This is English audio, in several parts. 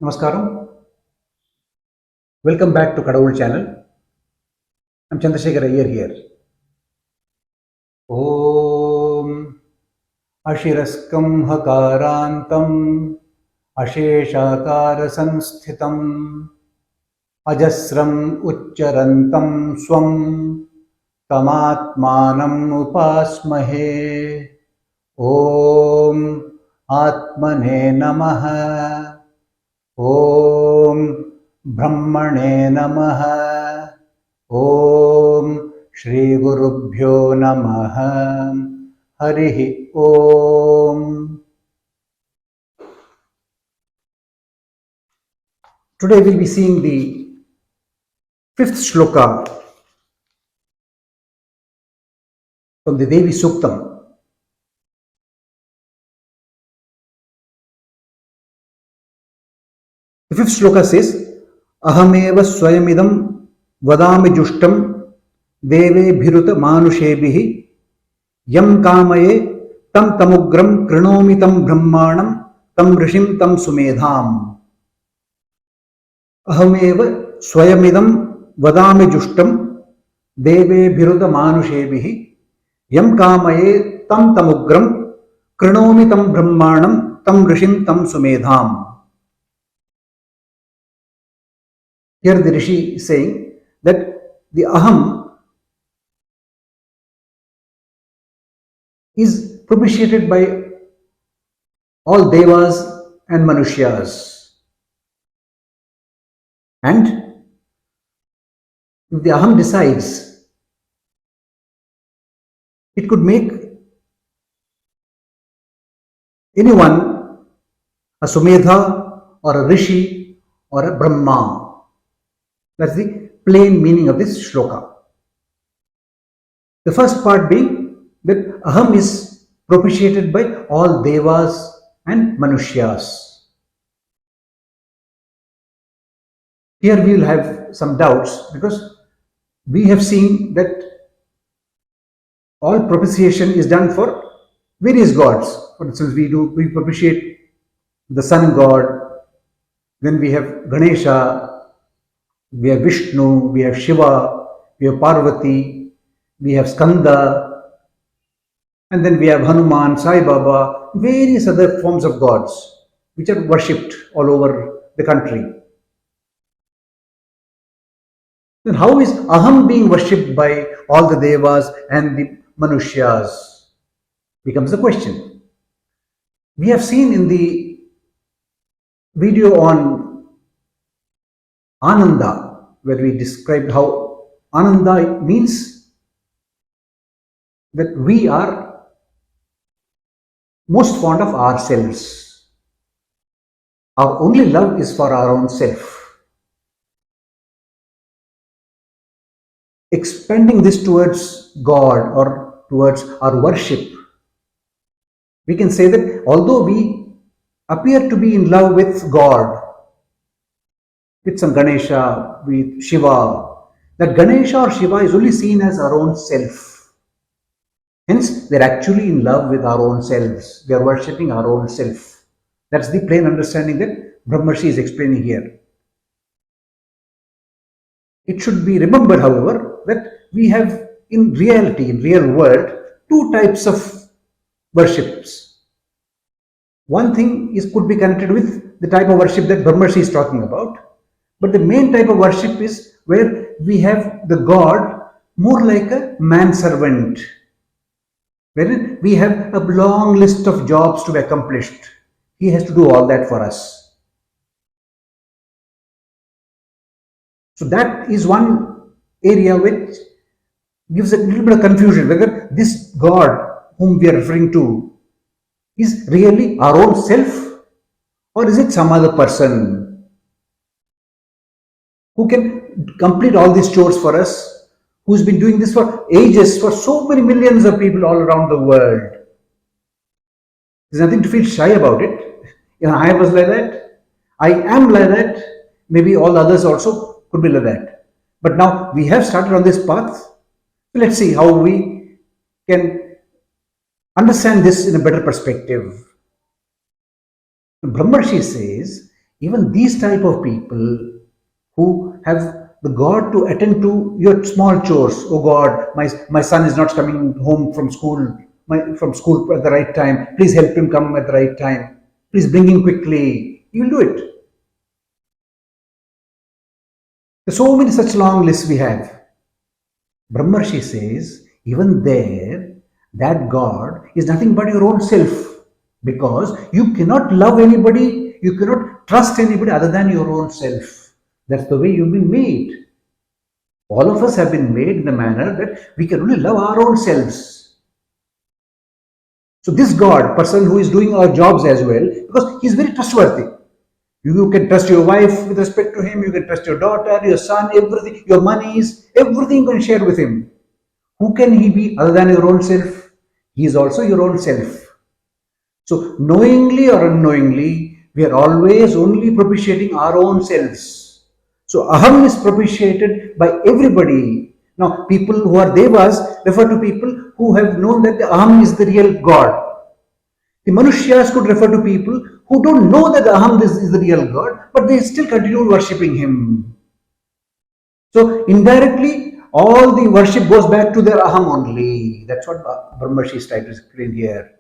Namaskaram. Welcome back to Kadavul channel. I'm Chandrasekhar Iyer here. Om Ashiraskam Hakarantam Asheshakara Sansthitam Ajasram Uchcharantam Swam Tamatmanam Upasmahe. Om Atmane Namaha. Om Brahmane Namaha. Om Shri Gurubhyo Namaha. Harihi Om. Today we'll be seeing the fifth Sloka from the Devi Suktam. The fifth Sloka says, Ahameva Swayamidam Vadami Jushtam Deve Bhiruta Manushebihi Yam Kamaye Tam Tamugram Krinomi Tam Brahmanam Tam Rishim Tam Sumedham. Ahameva Swayamidam Vadami Jushtam Deve Bhiruta Manushebihi Yam Kamaye Tam Tamugram Krinomi Tam Brahmanam Tam Rishim Tam Sumedham. Here the Rishi is saying that the Aham is propitiated by all Devas and Manushyas. And if the Aham decides, it could make anyone a Sumedha or a Rishi or a Brahma. That's the plain meaning of this shloka. The first part being that Aham is propitiated by all Devas and Manushyas. Here we will have some doubts because we have seen that all propitiation is done for various gods. For instance, we propitiate the sun god, then we have Ganesha, we have Vishnu, we have Shiva, we have Parvati, we have Skanda, and then we have Hanuman, Sai Baba, various other forms of gods which are worshipped all over the country. Then how is Aham being worshipped by all the Devas and the Manushyas? Becomes the question. We have seen in the video on Ananda, where we described how Ananda means that we are most fond of ourselves. Our only love is for our own self. Expanding this towards God or towards our worship, we can say that although we appear to be in love with God, with some Ganesha, with Shiva, that Ganesha or Shiva is only seen as our own self. Hence, they're actually in love with our own selves. They are worshipping our own self. That's the plain understanding that Brahmarshi is explaining here. It should be remembered, however, that we have in reality, in real world, two types of worships. One thing could be connected with the type of worship that Brahmarshi is talking about. But the main type of worship is where we have the God more like a manservant, wherein we have a long list of jobs to be accomplished. He has to do all that for us. So that is one area which gives a little bit of confusion whether this God whom we are referring to is really our own self or is it some other person who can complete all these chores for us, who's been doing this for ages, for so many millions of people all around the world. There's nothing to feel shy about it. I was like that. I am like that. Maybe all others also could be like that. But now we have started on this path. So let's see how we can understand this in a better perspective. Brahmarshi says, even these type of people who have the God to attend to your small chores. Oh God, my son is not coming home from school, from school at the right time. Please help him come at the right time. Please bring him quickly. You will do it. There's so many such long lists we have. Brahmarshi says, even there, that God is nothing but your own self. Because you cannot love anybody, you cannot trust anybody other than your own self. That's the way you've been made. All of us have been made in the manner that we can only love our own selves. So this God, person who is doing our jobs as well, because he is very trustworthy. You can trust your wife with respect to him, you can trust your daughter, your son, everything, your monies, everything you can share with him. Who can he be other than your own self? He is also your own self. So knowingly or unknowingly, we are always only propitiating our own selves. So Aham is propitiated by everybody. Now people who are Devas refer to people who have known that the Aham is the real God. The Manushyas could refer to people who don't know that the Aham is the real God, but they still continue worshipping him. So indirectly, all the worship goes back to their Aham only. That's what Brahmarshi is trying to explain here.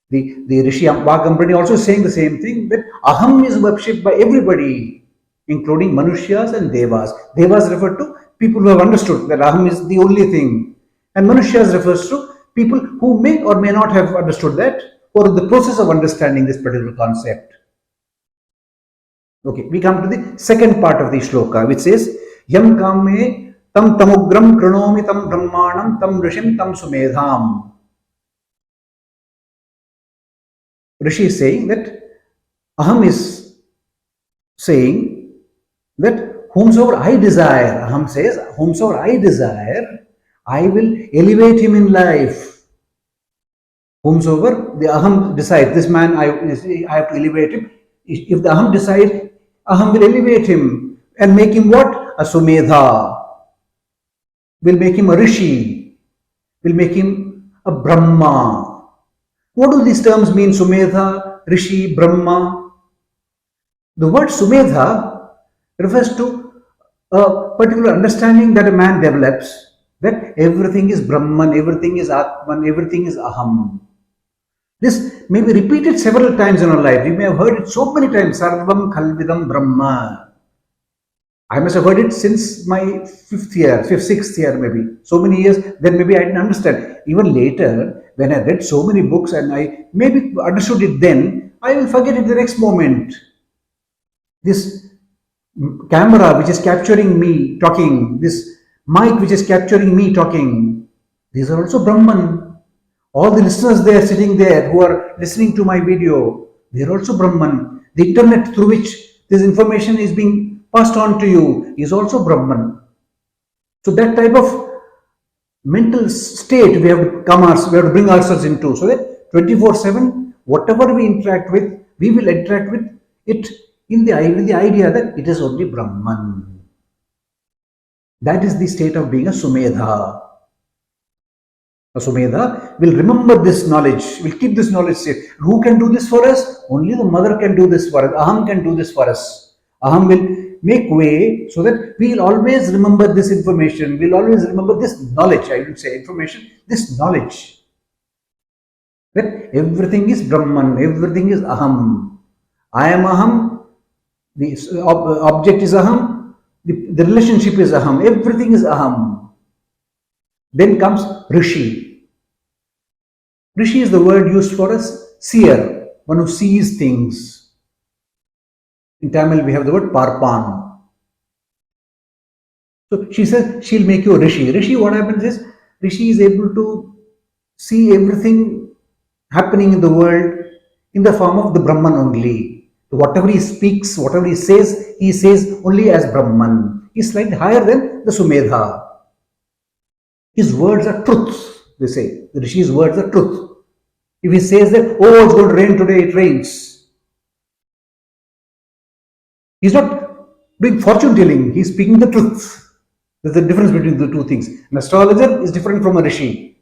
The Rishi Vaak Ambhrani also saying the same thing, that Aham is worshipped by everybody, including Manushyas and Devas. Devas refer to people who have understood that Aham is the only thing. And Manushyas refers to people who may or may not have understood that, or in the process of understanding this particular concept. Okay, we come to the second part of the shloka, which says, Yam kame tam tamugram kranomi tam brahmanam tam rishim tam sumedham. Rishi is saying that Aham is saying that whomsoever I desire, Aham says, whomsoever I desire, I will elevate him in life. Whomsoever the Aham decides, this man I have to elevate him. If the Aham decides, Aham will elevate him and make him what? A Sumedha. Will make him a Rishi. Will make him a Brahma. What do these terms mean? Sumedha, Rishi, Brahma. The word Sumedha refers to a particular understanding that a man develops, that everything is Brahman, everything is Atman, everything is Aham. This may be repeated several times in our life. We may have heard it so many times. Sarvam Khalvidam Brahma. I must have heard it since my sixth year maybe. So many years, then maybe I didn't understand. Even later, when I read so many books and I maybe understood it then, I will forget it the next moment. This camera which is capturing me talking, this mic which is capturing me talking, these are also Brahman. All the listeners there sitting there who are listening to my video, they are also Brahman. The internet through which this information is being passed on to you is also Brahman. So that type of mental state we have to bring ourselves into, so that 24/7, whatever we interact with, we will interact with it with the idea that it is only Brahman. That is the state of being a Sumedha. A Sumedha will remember this knowledge, will keep this knowledge safe. Who can do this for us? Only the mother can do this for us. Aham can do this for us. Aham will make way so that we will always remember this information. We will always remember this knowledge. I will say information, this knowledge. That everything is Brahman, everything is Aham. I am Aham, the object is Aham, the relationship is Aham, everything is Aham. Then comes Rishi. Rishi is the word used for a seer, one who sees things. In Tamil, we have the word Parpan. So she says she'll make you a Rishi. Rishi, what happens is, Rishi is able to see everything happening in the world in the form of the Brahman only. So whatever he speaks, whatever he says only as Brahman. He's slightly higher than the Sumedha. His words are truth, they say. The Rishi's words are truth. If he says that, oh, it's going to rain today, it rains. He's not doing fortune telling, he's speaking the truth. There's a difference between the two things. An astrologer is different from a Rishi.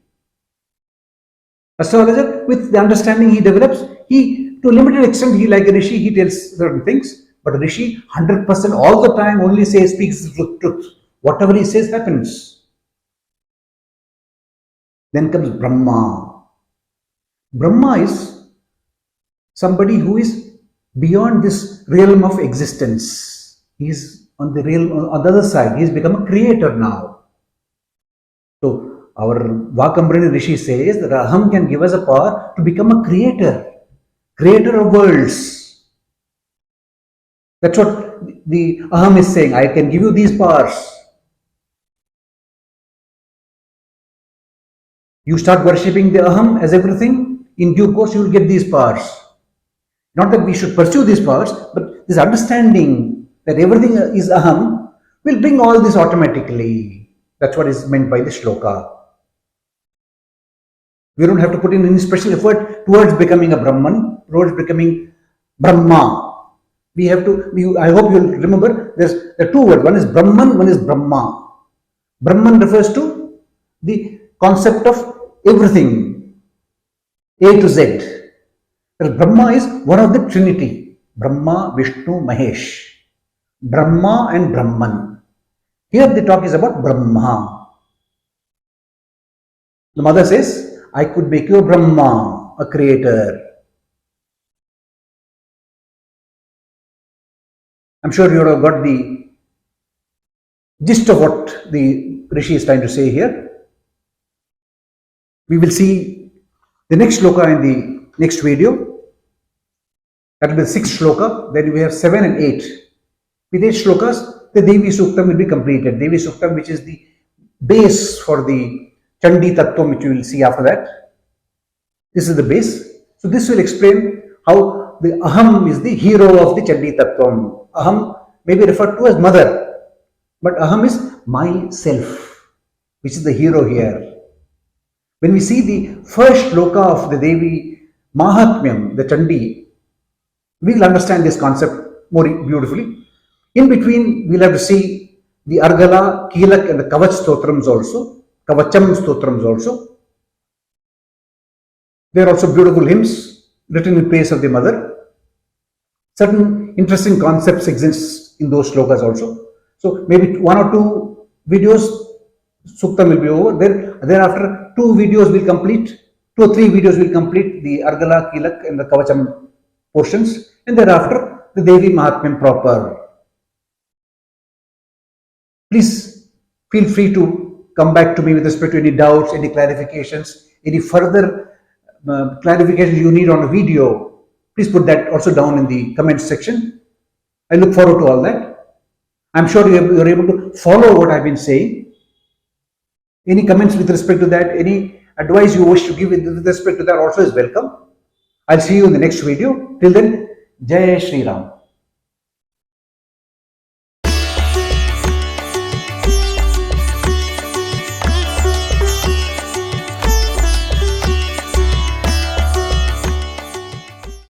Astrologer, with the understanding he develops, to a limited extent, like a Rishi, he tells certain things. But Rishi, 100% all the time only speaks the truth. Whatever he says happens. Then comes Brahma. Brahma is somebody who is beyond this realm of existence. He is on the other side. He has become a creator now. So our Vaak Ambhrani Rishi says that Aham can give us a power to become a creator of worlds. That's what the Aham is saying. I can give you these powers. You start worshipping the Aham as everything, in due course you will get these powers. Not that we should pursue these powers, but this understanding that everything is Aham will bring all this automatically. That's what is meant by the Sloka. We don't have to put in any special effort towards becoming a Brahman, towards becoming Brahma. We have to, I hope you'll remember, there are two words. One is Brahman, one is Brahma. Brahman refers to the concept of everything, A to Z. Brahma is one of the Trinity. Brahma, Vishnu, Mahesh. Brahma and Brahman. Here the talk is about Brahma. The mother says, I could make you a Brahma, a creator. I'm sure you have got the gist of what the Rishi is trying to say here. We will see the next shloka in the next video. That will be the sixth shloka. Then we have 7 and 8. With 8 shlokas, the Devi Suktam will be completed. Devi Suktam, which is the base for the Chandi Tattvam, which we will see after that. This is the base. So this will explain how the Aham is the hero of the Chandi Tattvam. Aham may be referred to as mother, but Aham is myself, which is the hero here. When we see the first shloka of the Devi Mahatmyam, the Chandi, we will understand this concept more beautifully. In between, we will have to see the Argala, Kilak and the Kavach Stotrams also, Kavacham Stotrams also. There are also beautiful hymns written in praise of the mother. Certain interesting concepts exist in those shlokas also. So maybe 1 or 2 videos, Suktam will be over. Thereafter, 2 videos will complete, 2 or 3 videos will complete the Argala, Kilak and the Kavacham portions, and thereafter the Devi Mahatmyam proper. Please feel free to come back to me with respect to any doubts, any clarifications, any further clarifications you need on a video. Please put that also down in the comments section. I look forward to all that. I'm sure you are able to follow what I've been saying. Any comments with respect to that, any advice you wish to give with respect to that also is welcome. I'll see you in the next video. Till then, Jai Shree Ram.